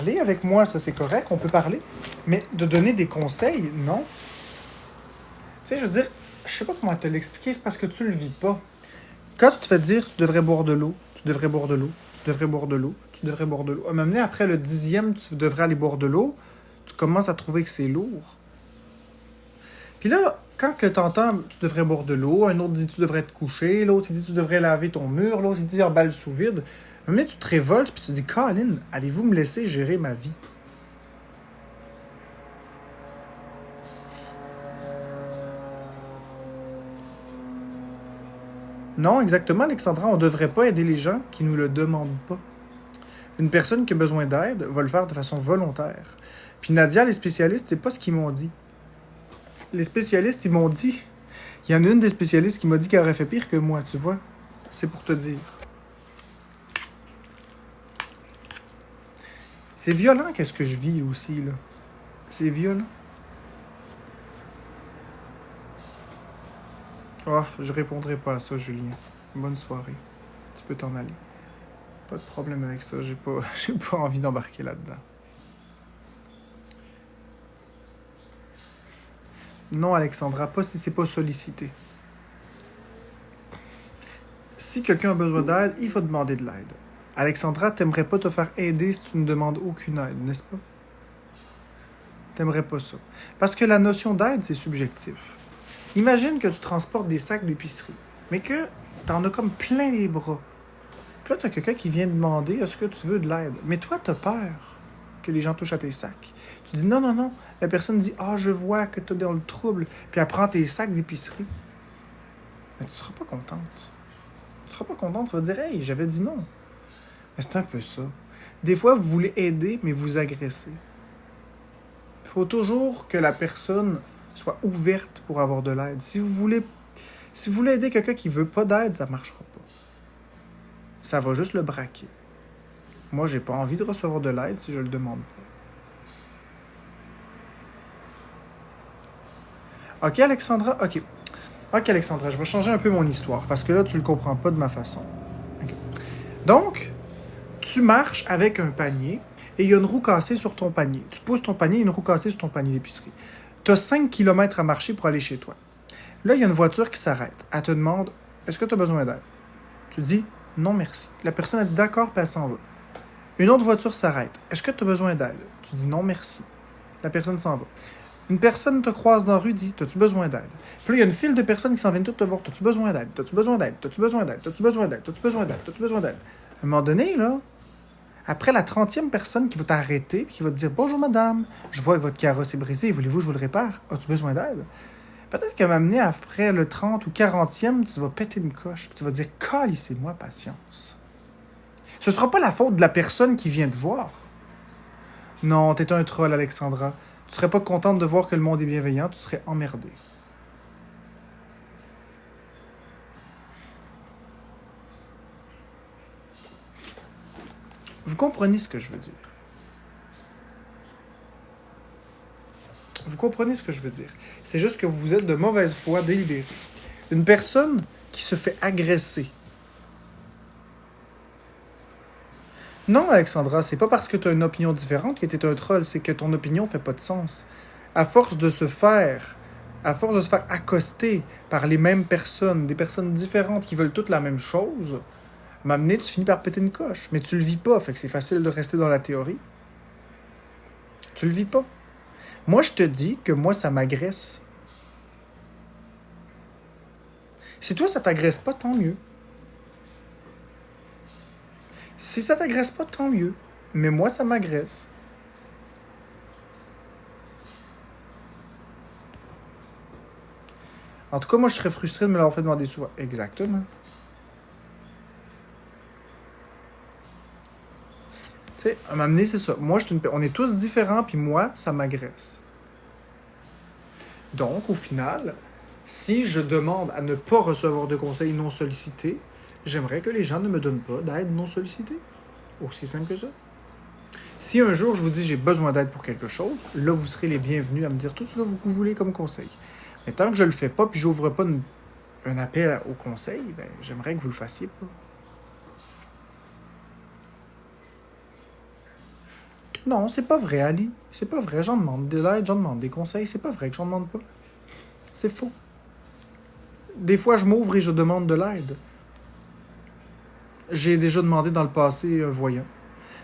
parler avec moi, ça c'est correct, on peut parler. Mais de donner des conseils, non. Tu sais, je veux dire, je sais pas comment te l'expliquer, c'est parce que tu le vis pas. Quand tu te fais dire, tu devrais boire de l'eau, tu devrais boire de l'eau, tu devrais boire de l'eau, tu devrais boire de l'eau. À un moment donné, après le 10e, tu devrais aller boire de l'eau, tu commences à trouver que c'est lourd. Puis là, quand que t'entends, tu devrais boire de l'eau, un autre dit, tu devrais te coucher, l'autre il dit, tu devrais laver ton mur, l'autre il dit, emballe sous vide. À un moment donné, tu te révoltes, puis tu dis, Colin, allez-vous me laisser gérer ma vie? Non, exactement, Alexandra, on ne devrait pas aider les gens qui ne nous le demandent pas. Une personne qui a besoin d'aide va le faire de façon volontaire. Puis Nadia, les spécialistes, c'est pas ce qu'ils m'ont dit. Les spécialistes, ils m'ont dit... Il y en a une des spécialistes qui m'a dit qu'elle aurait fait pire que moi, tu vois. C'est pour te dire. C'est violent qu'est-ce que je vis aussi, là. C'est violent. Oh, je répondrai pas à ça, Julien. Bonne soirée. Tu peux t'en aller. Pas de problème avec ça, j'ai pas envie d'embarquer là-dedans. Non, Alexandra, pas si c'est pas sollicité. Si quelqu'un a besoin d'aide, il faut demander de l'aide. Alexandra, t'aimerais pas te faire aider si tu ne demandes aucune aide, n'est-ce pas? T'aimerais pas ça. Parce que la notion d'aide, c'est subjectif. Imagine que tu transportes des sacs d'épicerie, mais que t'en as comme plein les bras. Puis là, t'as quelqu'un qui vient demander est-ce que tu veux de l'aide? Mais toi, t'as peur que les gens touchent à tes sacs. Tu dis non, non, non. La personne dit ah, je vois que t'es dans le trouble. Puis elle prend tes sacs d'épicerie. Mais tu seras pas contente. Tu seras pas contente. Tu vas dire hey, j'avais dit non. Mais c'est un peu ça. Des fois, vous voulez aider, mais vous agressez. Il faut toujours que la personne soit ouverte pour avoir de l'aide. Si vous voulez aider quelqu'un qui veut pas d'aide, ça marchera pas. Ça va juste le braquer. Moi, j'ai pas envie de recevoir de l'aide si je le demande pas. Ok, Alexandra? Ok. Ok, Alexandra, je vais changer un peu mon histoire parce que là, tu le comprends pas de ma façon. Ok. Donc, tu marches avec un panier et il y a une roue cassée sur ton panier. Tu pousses ton panier, il y a une roue cassée sur ton panier d'épicerie. Tu as 5 km à marcher pour aller chez toi. Là, il y a une voiture qui s'arrête. Elle te demande est-ce que tu as besoin d'aide? Tu dis non, merci. La personne a dit d'accord, puis elle s'en va. Une autre voiture s'arrête. Est-ce que tu as besoin d'aide? Tu dis non, merci. La personne s'en va. Une personne te croise dans la rue, dit as-tu besoin d'aide? Puis là, il y a une file de personnes qui s'en viennent toutes te voir. As-tu besoin d'aide? As-tu besoin d'aide? As-tu besoin d'aide? As-tu besoin d'aide? As-tu besoin d'aide? As-tu besoin d'aide? À un moment donné, là, après la 30e personne qui va t'arrêter et qui va te dire bonjour madame, je vois que votre carrosse est brisée, voulez-vous que je vous le répare? As-tu besoin d'aide? Peut-être qu'à m'amener après le 30 ou 40e, tu vas péter une coche. Puis tu vas dire calissez-moi patience. Ce sera pas la faute de la personne qui vient te voir. Non, t'es un troll, Alexandra. Tu serais pas contente de voir que le monde est bienveillant, tu serais emmerdée. Vous comprenez ce que je veux dire? Vous comprenez ce que je veux dire? C'est juste que vous êtes de mauvaise foi délibérée. Une personne qui se fait agresser. Non, Alexandra, c'est pas parce que tu as une opinion différente que tu es un troll, c'est que ton opinion fait pas de sens. À force de se faire, à force de se faire accoster par les mêmes personnes, des personnes différentes qui veulent toutes la même chose, m'amener, tu finis par péter une coche. Mais tu le vis pas, fait que c'est facile de rester dans la théorie. Tu le vis pas. Moi, je te dis que moi, ça m'agresse. Si toi, ça t'agresse pas, tant mieux. Si ça t'agresse pas, tant mieux. Mais moi, ça m'agresse. En tout cas, moi, je serais frustré de me l'avoir fait demander souvent. Exactement. Tu sais, à m'amener, c'est ça. Moi, on est tous différents, puis moi, ça m'agresse. Donc, au final, si je demande à ne pas recevoir de conseils non sollicités, j'aimerais que les gens ne me donnent pas d'aide non sollicitée. Aussi simple que ça. Si un jour je vous dis j'ai besoin d'aide pour quelque chose, là vous serez les bienvenus à me dire tout ce que vous voulez comme conseil. Mais tant que je le fais pas puis j'ouvre pas un appel au conseil, ben, j'aimerais que vous le fassiez pas. Non, c'est pas vrai, Ali. C'est pas vrai. J'en demande de l'aide, j'en demande des conseils. C'est pas vrai que j'en demande pas. C'est faux. Des fois, je m'ouvre et je demande de l'aide. J'ai déjà demandé dans le passé un voyant.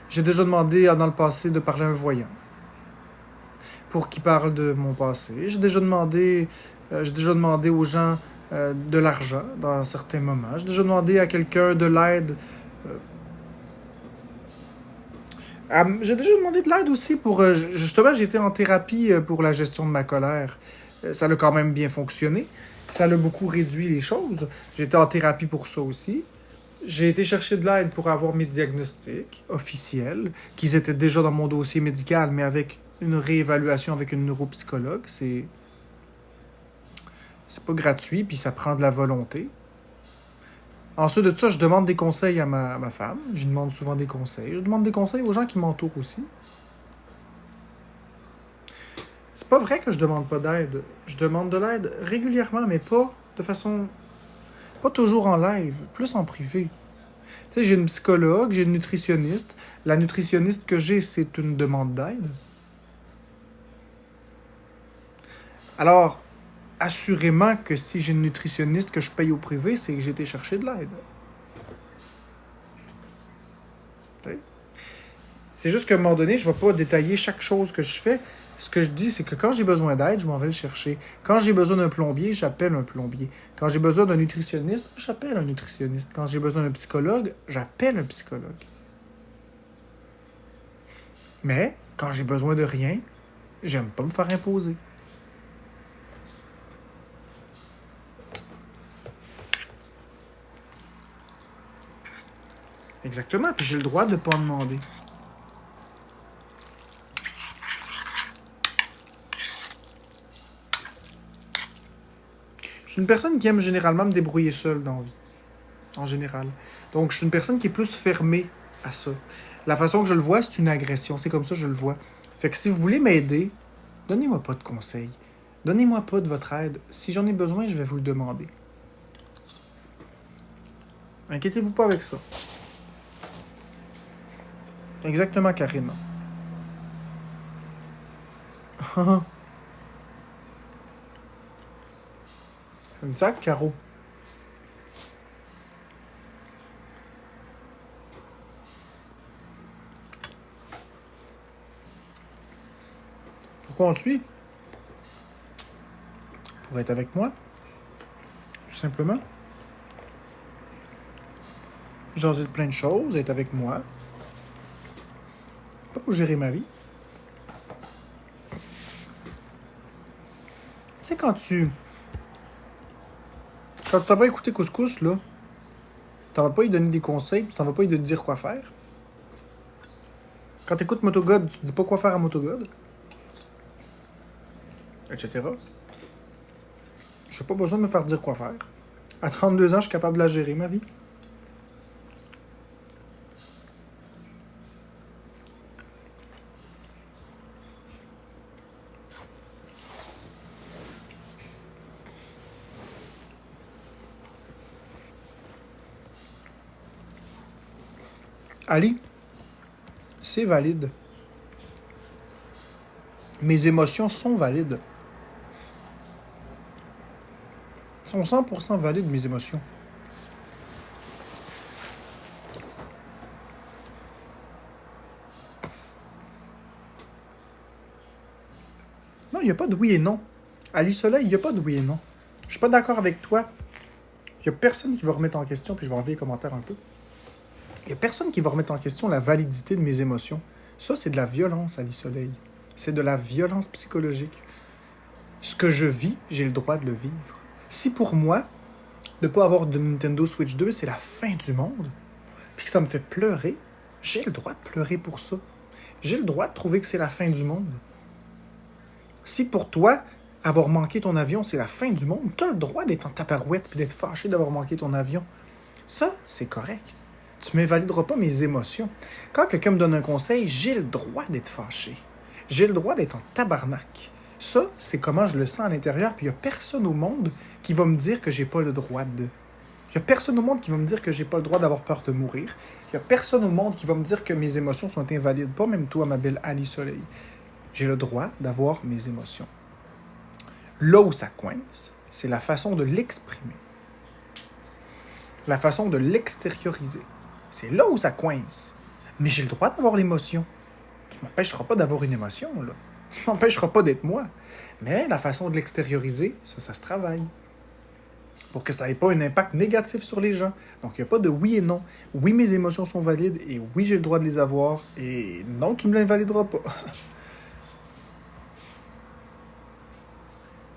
J'ai déjà demandé dans le passé de parler à un voyant pour qu'il parle de mon passé. J'ai déjà demandé aux gens de l'argent dans certains moments. J'ai déjà demandé à quelqu'un de l'aide. euh, j'ai déjà demandé de l'aide aussi pour... justement, j'ai été en thérapie pour la gestion de ma colère. Ça a quand même bien fonctionné. Ça a beaucoup réduit les choses. J'ai été en thérapie pour ça aussi. J'ai été chercher de l'aide pour avoir mes diagnostics officiels, qu'ils étaient déjà dans mon dossier médical, mais avec une réévaluation avec une neuropsychologue. C'est pas gratuit, puis ça prend de la volonté. Ensuite de ça, je demande des conseils à ma femme. Je lui demande souvent des conseils. Je demande des conseils aux gens qui m'entourent aussi. C'est pas vrai que je demande pas d'aide. Je demande de l'aide régulièrement, mais pas de façon... Pas toujours en live, plus en privé. Tu sais, j'ai une psychologue, j'ai une nutritionniste. La nutritionniste que j'ai, c'est une demande d'aide. Alors, assurément que si j'ai une nutritionniste que je paye au privé, c'est que j'ai été chercher de l'aide. Tu sais? C'est juste qu'à un moment donné, je ne vais pas détailler chaque chose que je fais. Ce que je dis, c'est que quand j'ai besoin d'aide, je m'en vais le chercher. Quand j'ai besoin d'un plombier, j'appelle un plombier. Quand j'ai besoin d'un nutritionniste, j'appelle un nutritionniste. Quand j'ai besoin d'un psychologue, j'appelle un psychologue. Mais, quand j'ai besoin de rien, j'aime pas me faire imposer. Exactement, puis j'ai le droit de ne pas en demander. Je suis une personne qui aime généralement me débrouiller seule dans la vie, en général. Donc, je suis une personne qui est plus fermée à ça. La façon que je le vois, c'est une agression. C'est comme ça que je le vois. Fait que si vous voulez m'aider, donnez-moi pas de conseils. Donnez-moi pas de votre aide. Si j'en ai besoin, je vais vous le demander. Inquiétez-vous pas avec ça. Exactement, Karine. Exact, Caro. Pourquoi on te suit? Pour être avec moi, tout simplement. Jaser de plein de choses, être avec moi. Pas pour gérer ma vie. Tu sais, quand tu t'en vas écouter Couscous, là, t'en vas pas lui donner des conseils, tu t'en vas pas lui dire quoi faire. Quand t'écoutes Motogod, tu dis pas quoi faire à Motogod, etc. J'ai pas besoin de me faire dire quoi faire. À 32 ans, je suis capable de la gérer, ma vie. Ali, c'est valide. Mes émotions sont valides. Sont 100% valides, mes émotions. Non, il n'y a pas de oui et non. Ali Soleil, il n'y a pas de oui et non. Je suis pas d'accord avec toi. Il n'y a personne qui va remettre en question, puis je vais enlever les commentaires un peu. Il n'y a personne qui va remettre en question la validité de mes émotions. Ça, c'est de la violence, Ali Soleil. C'est de la violence psychologique. Ce que je vis, j'ai le droit de le vivre. Si pour moi, de ne pas avoir de Nintendo Switch 2, c'est la fin du monde, puis que ça me fait pleurer, j'ai le droit de pleurer pour ça. J'ai le droit de trouver que c'est la fin du monde. Si pour toi, avoir manqué ton avion, c'est la fin du monde, tu as le droit d'être en taparouette puis d'être fâché d'avoir manqué ton avion. Ça, c'est correct. Tu ne m'invalideras pas mes émotions. Quand quelqu'un me donne un conseil, j'ai le droit d'être fâché. J'ai le droit d'être en tabarnak. Ça, c'est comment je le sens à l'intérieur, puis il n'y a personne au monde qui va me dire que j'ai pas le droit de... Il n'y a personne au monde qui va me dire que j'ai pas le droit d'avoir peur de mourir. Il n'y a personne au monde qui va me dire que mes émotions sont invalides. Pas même toi, ma belle Ali Soleil. J'ai le droit d'avoir mes émotions. Là où ça coince, c'est la façon de l'exprimer. La façon de l'extérioriser. C'est là où ça coince. Mais j'ai le droit d'avoir l'émotion. Tu ne m'empêcheras pas d'avoir une émotion, là. Tu ne m'empêcheras pas d'être moi. Mais la façon de l'extérioriser, ça se travaille. Pour que ça n'ait pas un impact négatif sur les gens. Donc, il n'y a pas de oui et non. Oui, mes émotions sont valides et oui, j'ai le droit de les avoir. Et non, tu ne me l'invalideras pas.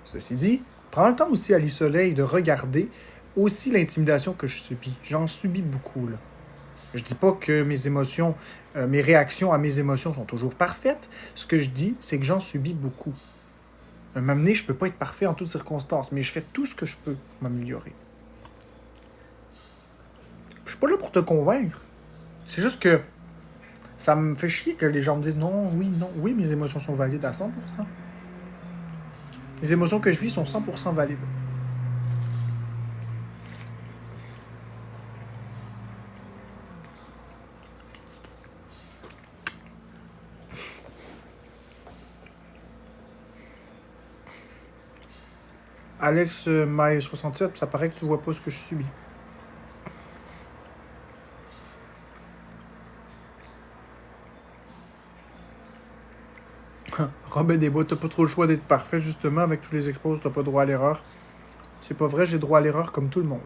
Ceci dit, prends le temps aussi, Ali Soleil, de regarder aussi l'intimidation que je subis. J'en subis beaucoup, là. Je dis pas que mes émotions, mes réactions à mes émotions sont toujours parfaites. Ce que je dis, c'est que j'en subis beaucoup. À un moment donné, je peux pas être parfait en toutes circonstances, mais je fais tout ce que je peux pour m'améliorer. Je suis pas là pour te convaincre. C'est juste que ça me fait chier que les gens me disent non, oui, mes émotions sont valides à 100%. Les émotions que je vis sont 100% valides. Alex Maille 67, ça paraît que tu vois pas ce que je subis. Robin des Bois, t'as pas trop le choix d'être parfait, justement, avec tous les expos, t'as pas droit à l'erreur. C'est pas vrai, j'ai droit à l'erreur comme tout le monde.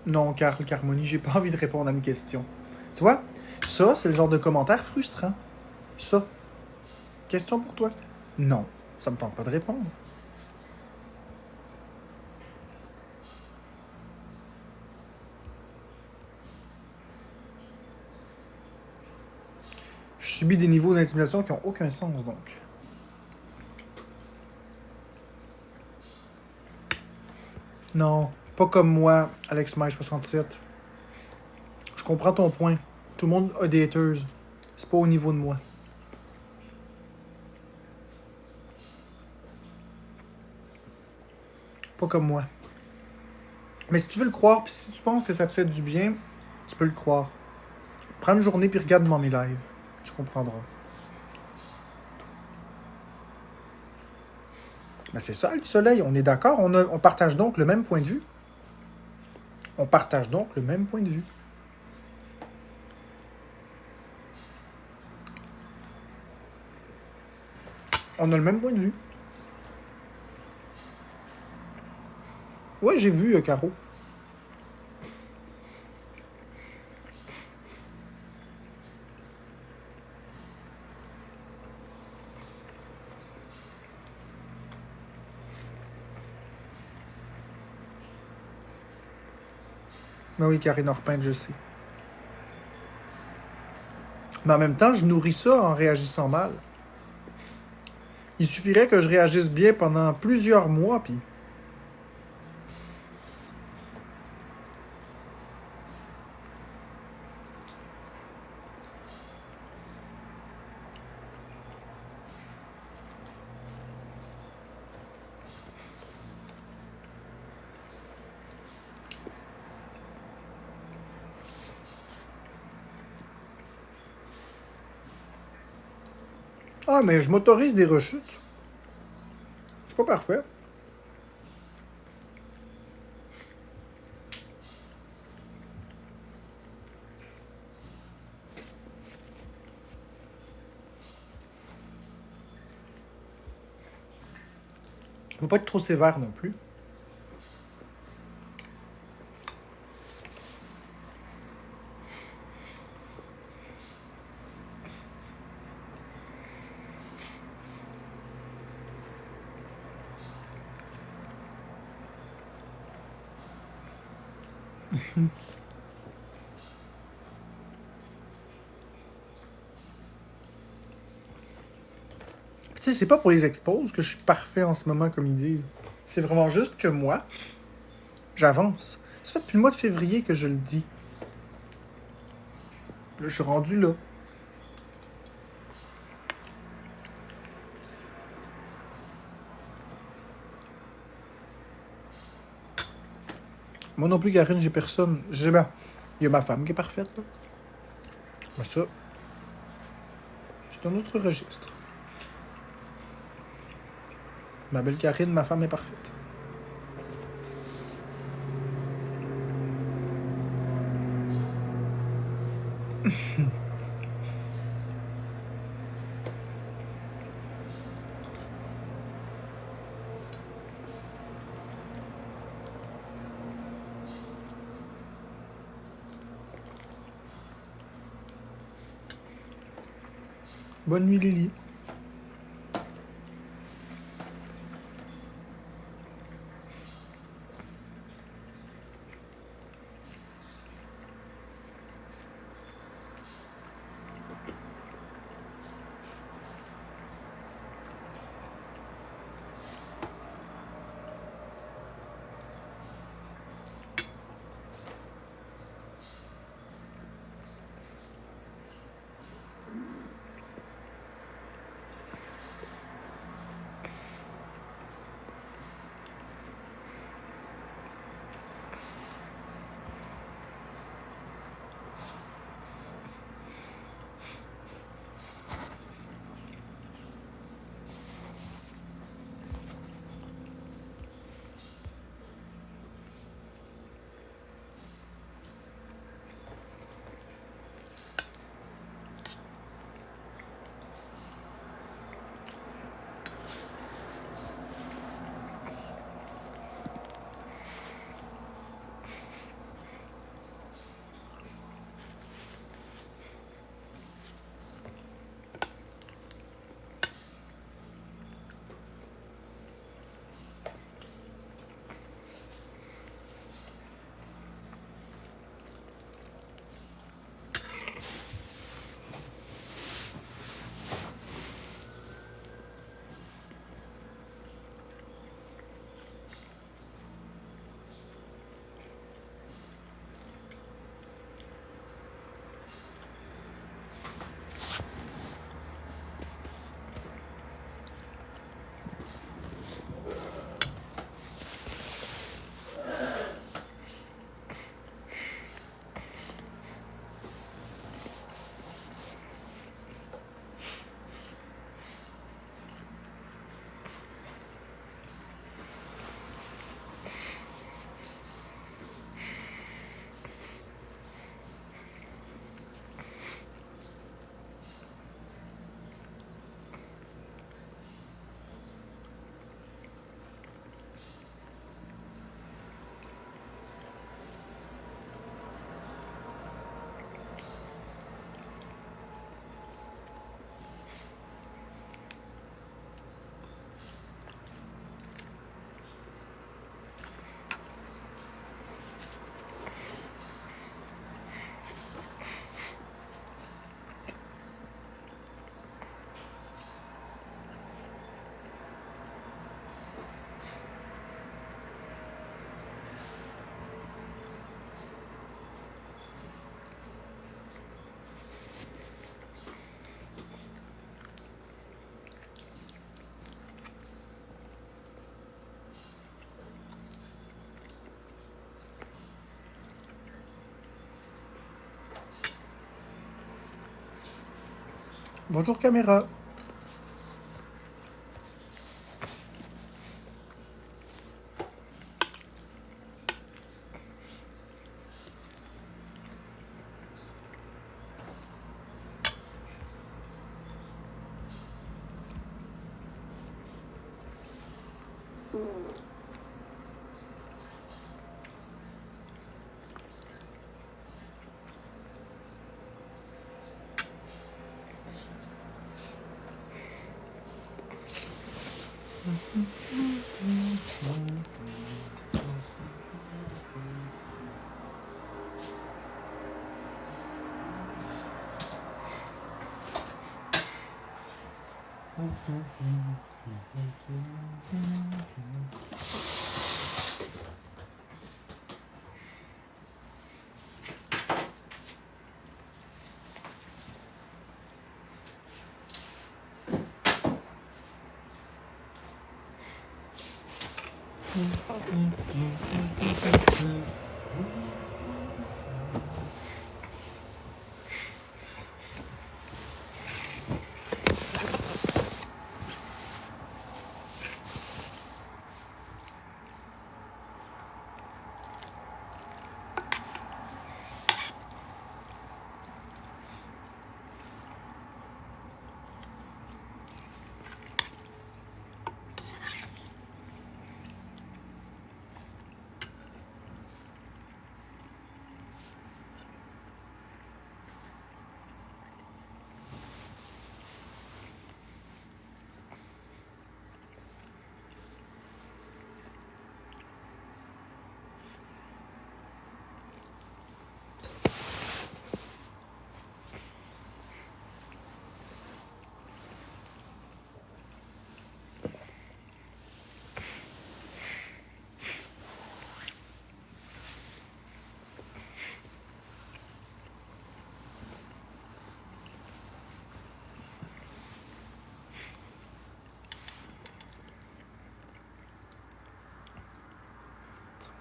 Non, Carl Carmoni, j'ai pas envie de répondre à une question. Tu vois, ça, c'est le genre de commentaire frustrant. Ça. Question pour toi? Non, ça me tente pas de répondre. Je subis des niveaux d'intimidation qui ont aucun sens, donc. Non, pas comme moi, Alex May 67. Je comprends ton point. Tout le monde a des haters. C'est pas au niveau de moi. Pas comme moi. Mais si tu veux le croire, puis si tu penses que ça te fait du bien, tu peux le croire. Prends une journée puis regarde-moi mes lives. Tu comprendras. Ben c'est ça, le soleil. On est d'accord. On partage donc le même point de vue. On partage donc le même point de vue. On a le même point de vue. Ouais, j'ai vu, Caro. Ben oui, Karine Orpin, je sais. Mais en même temps, je nourris ça en réagissant mal. Il suffirait que je réagisse bien pendant plusieurs mois, puis... Ah, mais je m'autorise des rechutes. C'est pas parfait. Faut pas être trop sévère non plus. Tu sais, c'est pas pour les exposes que je suis parfait en ce moment, comme ils disent. C'est vraiment juste que moi, j'avance. Ça fait depuis le mois de février que je le dis. Là, je suis rendu là. Moi non plus, Karine, j'ai personne. J'ai ben, il y a ma femme qui est parfaite, là. Mais ça, c'est un autre registre. Ma belle Karine, ma femme est parfaite. Bonne nuit, Lily. Bonjour, caméra.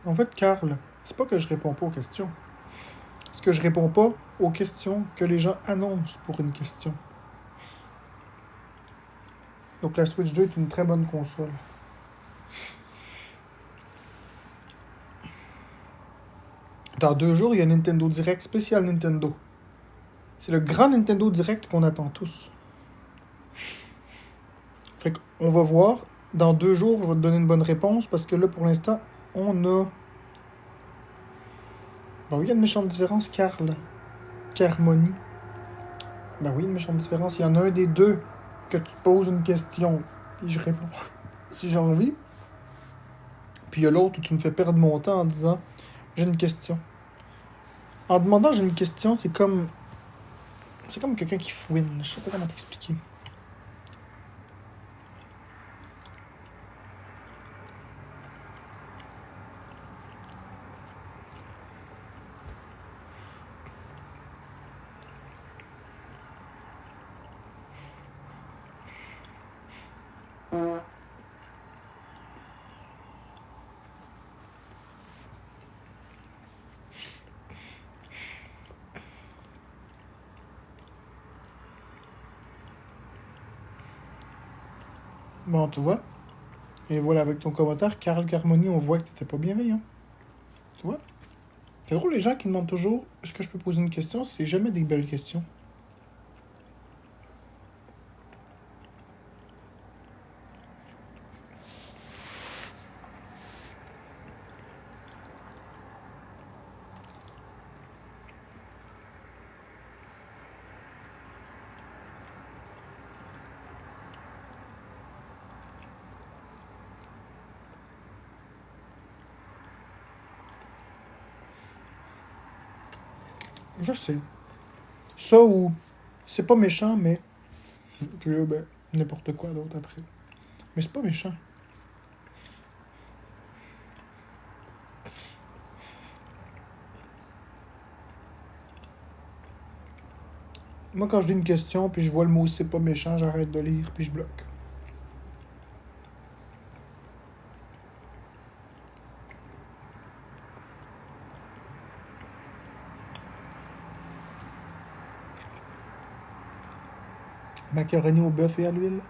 En fait, Karl, c'est pas que je réponds pas aux questions. C'est que je réponds pas aux questions que les gens annoncent pour une question. Donc la Switch 2 est une très bonne console. Dans 2 jours, il y a Nintendo Direct spécial Nintendo. C'est le grand Nintendo Direct qu'on attend tous. Fait qu'on va voir. Dans 2 jours, je vais te donner une bonne réponse parce que là, pour l'instant, on a. Ben oui, il y a une méchante différence, Karl. Carmonie. Ben oui, une méchante différence. Il y en a un des deux que tu te poses une question, puis je réponds si j'ai envie. Puis il y a l'autre où tu me fais perdre mon temps en disant j'ai une question. En demandant j'ai une question, c'est comme. C'est comme quelqu'un qui fouine. Je sais pas comment t'expliquer. Bon, tu vois. Et voilà, avec ton commentaire, Karl Carmoni, on voit que t'étais pas bienveillant. Tu vois? C'est drôle, les gens qui demandent toujours est-ce que je peux poser une question, c'est jamais des belles questions. Je sais. Ça ou c'est pas méchant, mais. Puis là, ben, n'importe quoi d'autre après. Mais c'est pas méchant. Moi, quand je dis une question, puis je vois le mot c'est pas méchant, j'arrête de lire, puis je bloque. Macaroni au bœuf et à l'huile.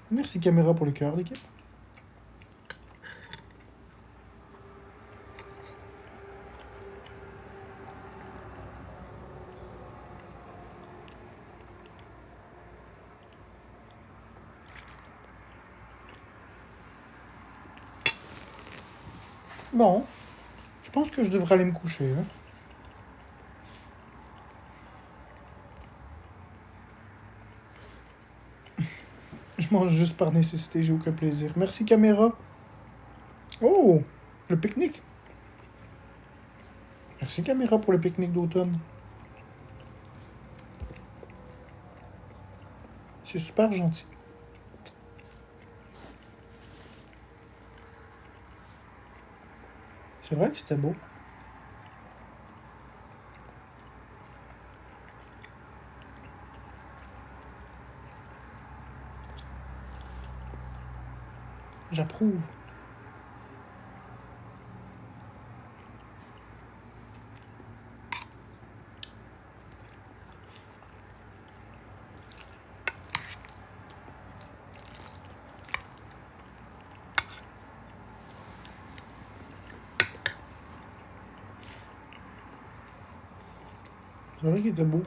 Merci caméra pour le cœur, l'équipe. Bon, je pense que je devrais aller me coucher. Hein. Je mange juste par nécessité, j'ai aucun plaisir. Merci caméra. Oh, le pique-nique. Merci caméra pour le pique-nique d'automne. C'est super gentil. C'est vrai que c'était beau. J'approuve. C'est vrai qu'il était beau.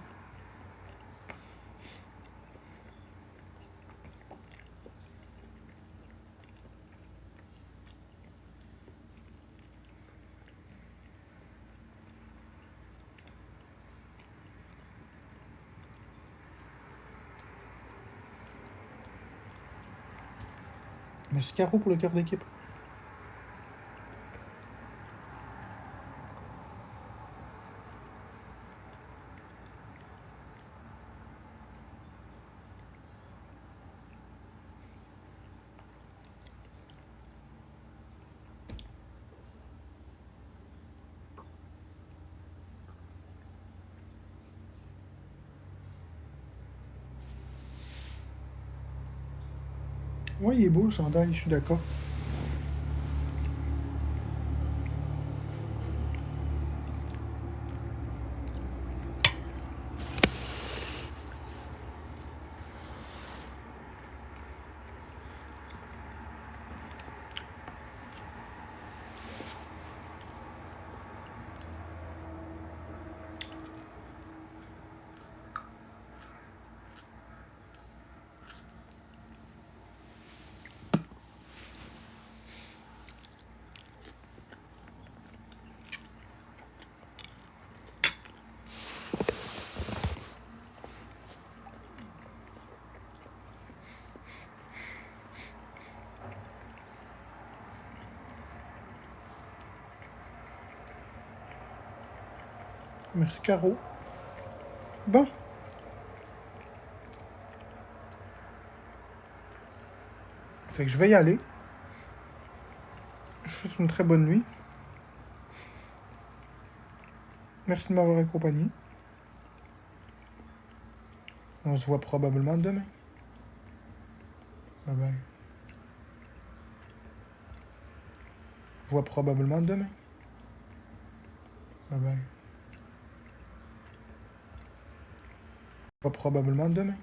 Merci Caro pour le cœur d'équipe. Ouais, il est beau le chandail, je suis d'accord. Merci, Caro. Bon. Fait que je vais y aller. Je vous souhaite une très bonne nuit. Merci de m'avoir accompagné. On se voit probablement demain. Bye bye. On se voit probablement demain. Bye bye. On se voit probablement demain.